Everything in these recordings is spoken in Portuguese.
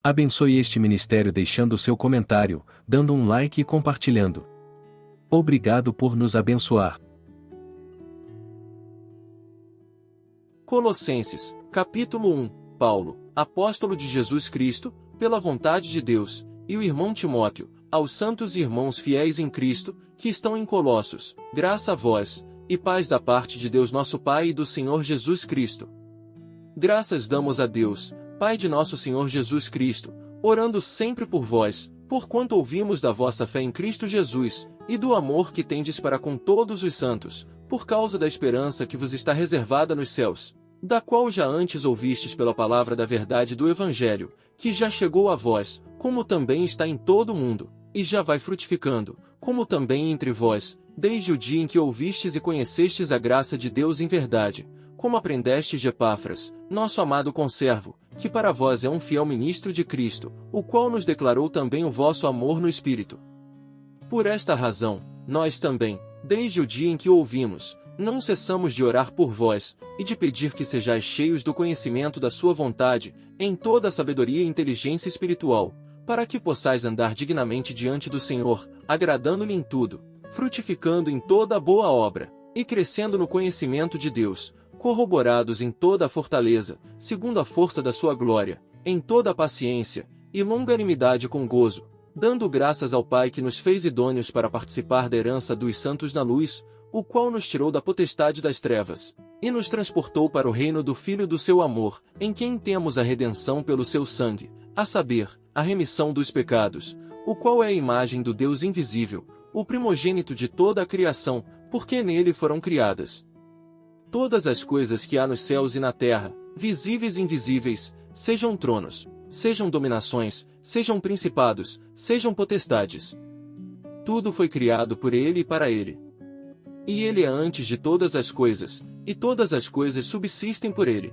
Abençoe este ministério deixando seu comentário, dando um like e compartilhando. Obrigado por nos abençoar. Colossenses, capítulo 1. Paulo, apóstolo de Jesus Cristo, pela vontade de Deus, e o irmão Timóteo, aos santos irmãos fiéis em Cristo, que estão em Colossos, graça a vós, e paz da parte de Deus nosso Pai e do Senhor Jesus Cristo. Graças damos a Deus, Pai de nosso Senhor Jesus Cristo, orando sempre por vós, porquanto ouvimos da vossa fé em Cristo Jesus, e do amor que tendes para com todos os santos, por causa da esperança que vos está reservada nos céus, da qual já antes ouvistes pela palavra da verdade do Evangelho, que já chegou a vós, como também está em todo o mundo, e já vai frutificando, como também entre vós, desde o dia em que ouvistes e conhecestes a graça de Deus em verdade, como aprendestes de Epáfras, nosso amado conservo, que para vós é um fiel ministro de Cristo, o qual nos declarou também o vosso amor no Espírito. Por esta razão, nós também, desde o dia em que o ouvimos, não cessamos de orar por vós, e de pedir que sejais cheios do conhecimento da sua vontade, em toda a sabedoria e inteligência espiritual, para que possais andar dignamente diante do Senhor, agradando-lhe em tudo, frutificando em toda a boa obra, e crescendo no conhecimento de Deus, corroborados em toda a fortaleza, segundo a força da sua glória, em toda a paciência e longanimidade com gozo, dando graças ao Pai que nos fez idôneos para participar da herança dos santos na luz, o qual nos tirou da potestade das trevas, e nos transportou para o reino do Filho do seu amor, em quem temos a redenção pelo seu sangue, a saber, a remissão dos pecados, o qual é a imagem do Deus invisível, o primogênito de toda a criação, porque nele foram criadas todas as coisas que há nos céus e na terra, visíveis e invisíveis, sejam tronos, sejam dominações, sejam principados, sejam potestades. Tudo foi criado por ele e para ele. E ele é antes de todas as coisas, e todas as coisas subsistem por ele.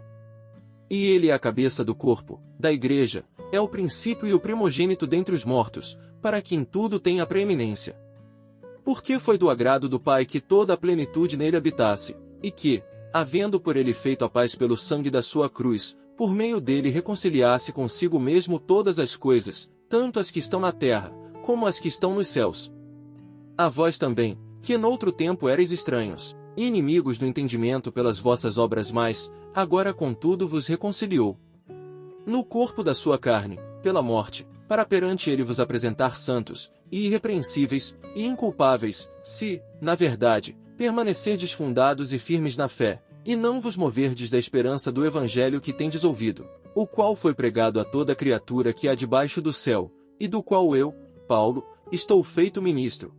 E ele é a cabeça do corpo, da igreja, é o princípio e o primogênito dentre os mortos, para que em tudo tenha preeminência. Porque foi do agrado do Pai que toda a plenitude nele habitasse, e que, havendo por ele feito a paz pelo sangue da sua cruz, por meio dele reconciliasse consigo mesmo todas as coisas, tanto as que estão na terra, como as que estão nos céus. A vós também, que noutro tempo erais estranhos, e inimigos do entendimento pelas vossas obras mais, agora contudo vos reconciliou no corpo da sua carne, pela morte, para perante ele vos apresentar santos, e irrepreensíveis, e inculpáveis, se, na verdade, permanecerdes fundados e firmes na fé, e não vos moverdes da esperança do Evangelho que tendes ouvido, o qual foi pregado a toda criatura que há debaixo do céu, e do qual eu, Paulo, estou feito ministro.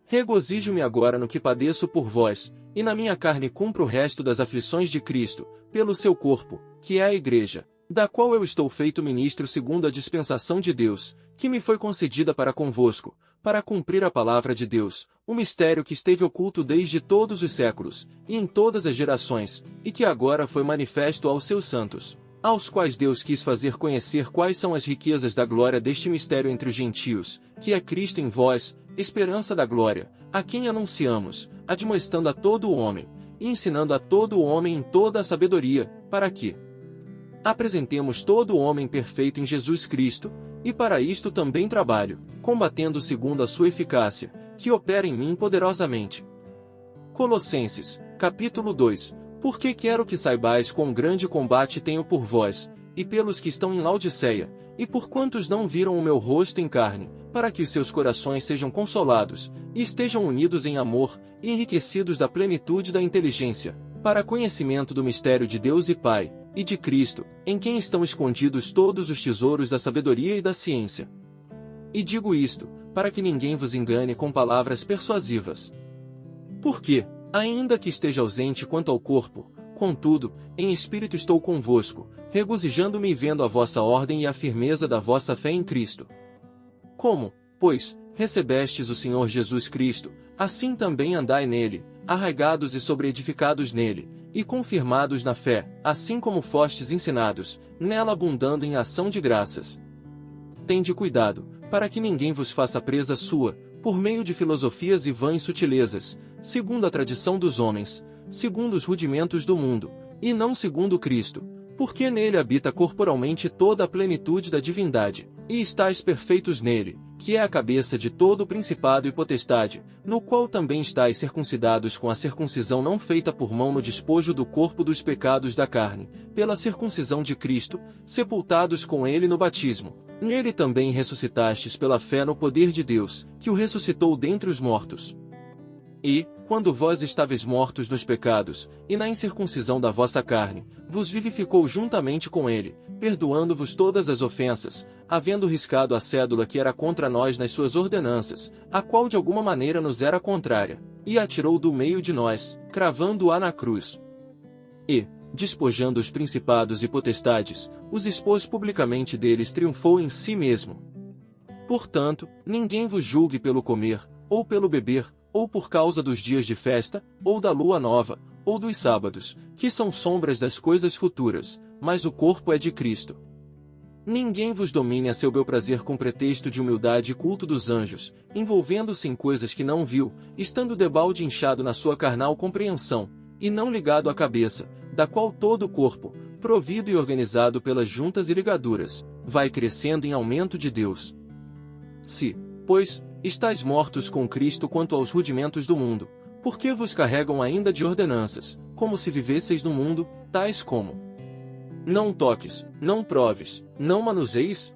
Regozijo-me agora no que padeço por vós, e na minha carne cumpro o resto das aflições de Cristo, pelo seu corpo, que é a Igreja, da qual eu estou feito ministro segundo a dispensação de Deus, que me foi concedida para convosco, para cumprir a palavra de Deus, um mistério que esteve oculto desde todos os séculos, e em todas as gerações, e que agora foi manifesto aos seus santos, aos quais Deus quis fazer conhecer quais são as riquezas da glória deste mistério entre os gentios, que é Cristo em vós, esperança da glória, a quem anunciamos, admoestando a todo o homem, e ensinando a todo o homem em toda a sabedoria, para que apresentemos todo o homem perfeito em Jesus Cristo, e para isto também trabalho, combatendo segundo a sua eficácia, que opera em mim poderosamente. Colossenses, capítulo 2. Porque quero que saibais quão grande combate tenho por vós, e pelos que estão em Laodiceia, e por quantos não viram o meu rosto em carne, para que os seus corações sejam consolados, e estejam unidos em amor, e enriquecidos da plenitude da inteligência, para conhecimento do mistério de Deus e Pai, e de Cristo, em quem estão escondidos todos os tesouros da sabedoria e da ciência. E digo isto, para que ninguém vos engane com palavras persuasivas. Porque, ainda que esteja ausente quanto ao corpo, contudo, em espírito estou convosco, regozijando-me e vendo a vossa ordem e a firmeza da vossa fé em Cristo. Como, pois, recebestes o Senhor Jesus Cristo, assim também andai nele, arraigados e sobreedificados nele, e confirmados na fé, assim como fostes ensinados, nela abundando em ação de graças. Tende cuidado, para que ninguém vos faça presa sua, por meio de filosofias e vãs sutilezas, segundo a tradição dos homens, segundo os rudimentos do mundo, e não segundo Cristo, Porque nele habita corporalmente toda a plenitude da divindade, e estáis perfeitos nele, que é a cabeça de todo o principado e potestade, no qual também estáis circuncidados com a circuncisão não feita por mão no despojo do corpo dos pecados da carne, pela circuncisão de Cristo, sepultados com ele no batismo. Nele também ressuscitastes pela fé no poder de Deus, que o ressuscitou dentre os mortos. E, quando vós estáveis mortos nos pecados, e na incircuncisão da vossa carne, vos vivificou juntamente com ele, perdoando-vos todas as ofensas, havendo riscado a cédula que era contra nós nas suas ordenanças, a qual de alguma maneira nos era contrária, e a tirou do meio de nós, cravando-a na cruz. E, despojando os principados e potestades, os expôs publicamente deles, triunfou em si mesmo. Portanto, ninguém vos julgue pelo comer, ou pelo beber, ou por causa dos dias de festa, ou da lua nova, ou dos sábados, que são sombras das coisas futuras, mas o corpo é de Cristo. Ninguém vos domine a seu bel prazer com pretexto de humildade e culto dos anjos, envolvendo-se em coisas que não viu, estando debalde inchado na sua carnal compreensão, e não ligado à cabeça, da qual todo o corpo, provido e organizado pelas juntas e ligaduras, vai crescendo em aumento de Deus. Se, pois, estáis mortos com Cristo quanto aos rudimentos do mundo, por que vos carregam ainda de ordenanças, como se vivesseis no mundo, tais como: não toques, não proves, não manuseis?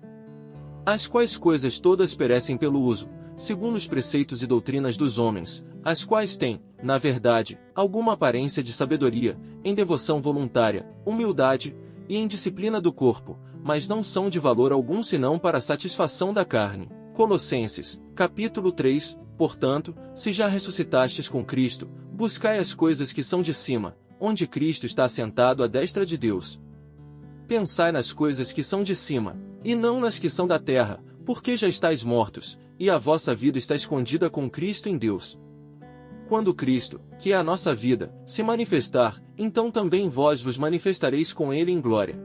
As quais coisas todas perecem pelo uso, segundo os preceitos e doutrinas dos homens, as quais têm, na verdade, alguma aparência de sabedoria, em devoção voluntária, humildade, e em disciplina do corpo, mas não são de valor algum senão para a satisfação da carne. Colossenses, capítulo 3, portanto, se já ressuscitastes com Cristo, buscai as coisas que são de cima, onde Cristo está assentado à destra de Deus. Pensai nas coisas que são de cima, e não nas que são da terra, porque já estáis mortos, e a vossa vida está escondida com Cristo em Deus. Quando Cristo, que é a nossa vida, se manifestar, então também vós vos manifestareis com ele em glória.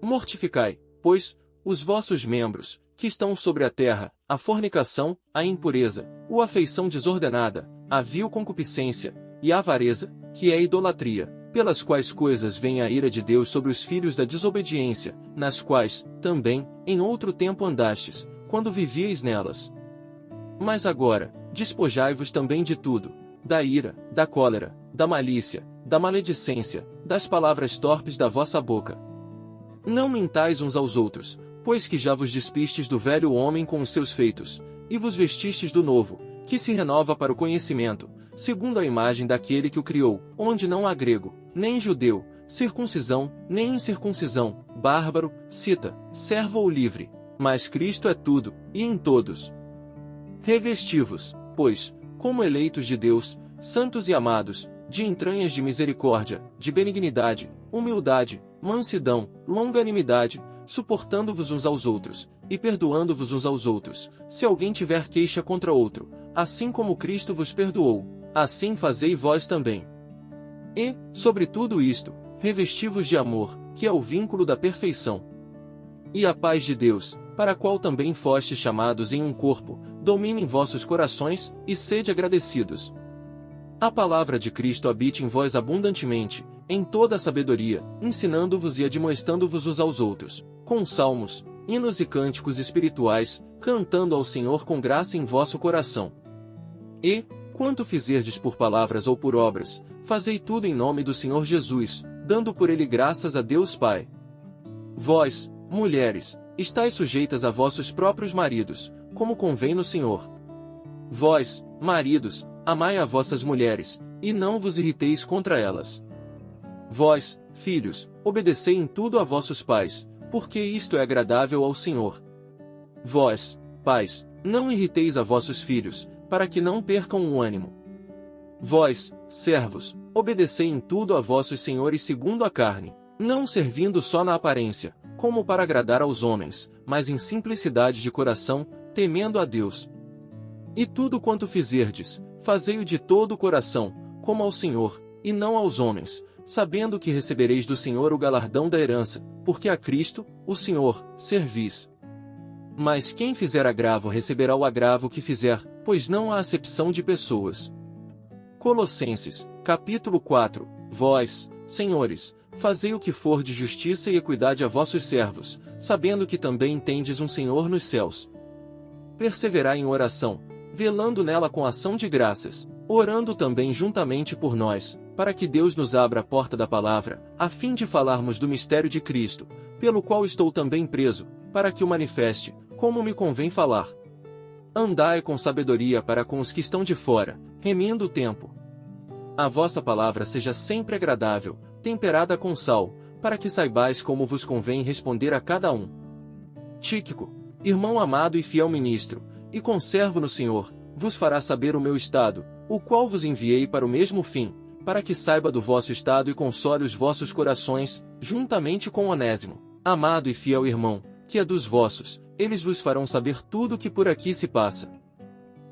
Mortificai, pois, os vossos membros, que estão sobre a terra, a fornicação, a impureza, a afeição desordenada, a vil concupiscência, e a avareza, que é a idolatria, pelas quais coisas vem a ira de Deus sobre os filhos da desobediência, nas quais, também, em outro tempo andastes, quando vivíeis nelas. Mas agora, despojai-vos também de tudo, da ira, da cólera, da malícia, da maledicência, das palavras torpes da vossa boca. Não mintais uns aos outros, pois que já vos despistes do velho homem com os seus feitos, e vos vestistes do novo, que se renova para o conhecimento, segundo a imagem daquele que o criou, onde não há grego, nem judeu, circuncisão, nem incircuncisão, bárbaro, cita, servo ou livre, mas Cristo é tudo, e em todos. Revesti-vos, pois, como eleitos de Deus, santos e amados, de entranhas de misericórdia, de benignidade, humildade, mansidão, longanimidade, suportando-vos uns aos outros, e perdoando-vos uns aos outros, se alguém tiver queixa contra outro, assim como Cristo vos perdoou, assim fazei vós também. E, sobre tudo isto, revesti-vos de amor, que é o vínculo da perfeição. E a paz de Deus, para a qual também fostes chamados em um corpo, domine em vossos corações, e sede agradecidos. A palavra de Cristo habite em vós abundantemente, em toda a sabedoria, ensinando-vos e admoestando-vos uns aos outros, com salmos, hinos e cânticos espirituais, cantando ao Senhor com graça em vosso coração. E, quanto fizerdes por palavras ou por obras, fazei tudo em nome do Senhor Jesus, dando por ele graças a Deus Pai. Vós, mulheres, estáis sujeitas a vossos próprios maridos, como convém no Senhor. Vós, maridos, amai a vossas mulheres, e não vos irriteis contra elas. Vós, filhos, obedecei em tudo a vossos pais, porque isto é agradável ao Senhor. Vós, pais, não irriteis a vossos filhos, para que não percam o ânimo. Vós, servos, obedecei em tudo a vossos senhores segundo a carne, não servindo só na aparência, como para agradar aos homens, mas em simplicidade de coração, temendo a Deus. E tudo quanto fizerdes, fazei-o de todo o coração, como ao Senhor, e não aos homens, sabendo que recebereis do Senhor o galardão da herança, porque a Cristo, o Senhor, servis. Mas quem fizer agravo receberá o agravo que fizer, pois não há acepção de pessoas. Colossenses, capítulo 4, Vós, senhores, fazei o que for de justiça e equidade a vossos servos, sabendo que também tendes um Senhor nos céus. Perseverai em oração, velando nela com ação de graças, orando também juntamente por nós, para que Deus nos abra a porta da palavra, a fim de falarmos do mistério de Cristo, pelo qual estou também preso, para que o manifeste, como me convém falar. Andai com sabedoria para com os que estão de fora, remindo o tempo. A vossa palavra seja sempre agradável, temperada com sal, para que saibais como vos convém responder a cada um. Tíquico, irmão amado e fiel ministro, e conservo no Senhor, vos fará saber o meu estado, o qual vos enviei para o mesmo fim, para que saiba do vosso estado e console os vossos corações, juntamente com Onésimo, amado e fiel irmão, que é dos vossos, eles vos farão saber tudo o que por aqui se passa.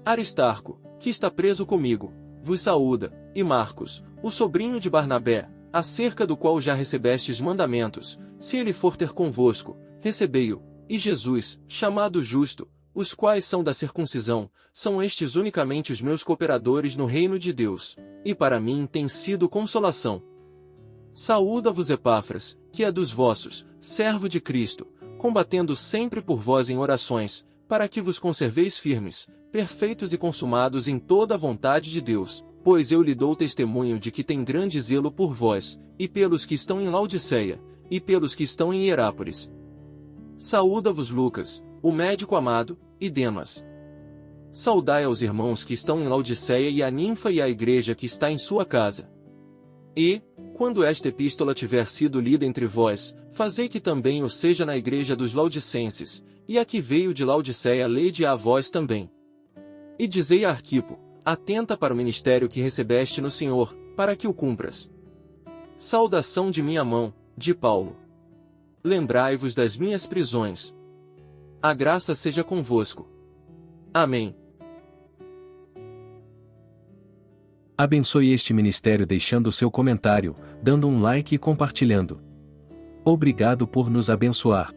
Aristarco, que está preso comigo, vos saúda, e Marcos, o sobrinho de Barnabé, acerca do qual já recebestes mandamentos, se ele for ter convosco, recebei-o, e Jesus, chamado Justo, os quais são da circuncisão, são estes unicamente os meus cooperadores no reino de Deus, e para mim tem sido consolação. Saúda-vos Epáfras, que é dos vossos, servo de Cristo, combatendo sempre por vós em orações, para que vos conserveis firmes, perfeitos e consumados em toda a vontade de Deus, pois eu lhe dou testemunho de que tem grande zelo por vós, e pelos que estão em Laodiceia, e pelos que estão em Hierápolis. Saúda-vos Lucas, o médico amado, e Demas. Saudai aos irmãos que estão em Laodiceia e a Ninfa e a igreja que está em sua casa. E, quando esta epístola tiver sido lida entre vós, fazei que também o seja na igreja dos Laodicenses, e a que veio de Laodiceia lede a vós também. E dizei a Arquipo, atenta para o ministério que recebeste no Senhor, para que o cumpras. Saudação de minha mão, de Paulo. Lembrai-vos das minhas prisões. A graça seja convosco. Amém. Abençoe este ministério deixando o seu comentário, dando um like e compartilhando. Obrigado por nos abençoar.